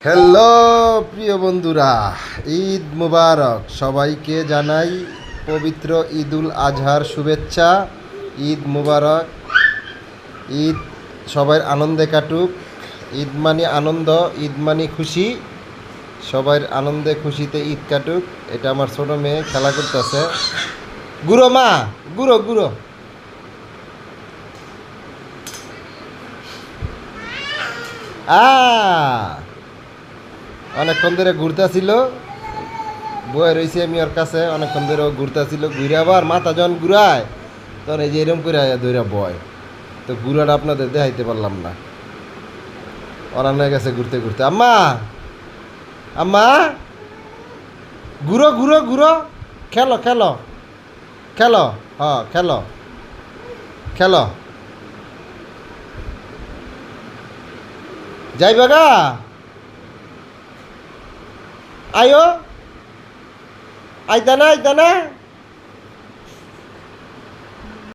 Hello প্রিয় বন্ধুরা, ঈদ মুবারক। সবাইকে জানাই পবিত্র ঈদুল আজহার শুভেচ্ছা। ঈদ মুবারক। ঈদ সবাই আনন্দে কাটুক। ঈদ মানে আনন্দ, ঈদ মানে খুশি। সবাই আনন্দে খুশিতে ঈদ কাটুক। এটা আমার ছোট মেয়ে খেলা করতেছে। গুঁড়ো মা, গুঁড়ো গুঁড়ো। অনেকক্ষণ ধরে ঘুরতেছিল, বয়ে রয়েছি আমি ওর কাছে। অনেকক্ষণ ধরে ও ঘুরতেছিল, ঘুরে আবার মাথা যখন ঘুরায় তখন এই যে এরম করে ধরে বয়। তো ঘুরাটা আপনাদের দেখাইতে পারলাম না। অরান হয়ে গেছে ঘুরতে ঘুরতে। আম্মা, আম্মা, ঘুরো ঘুরো ঘুরো, খেলো খেলো খেলো, হ্যাঁ খেলো খেলো। যাইবা গা, আয়ো, আইতা না আইতা না।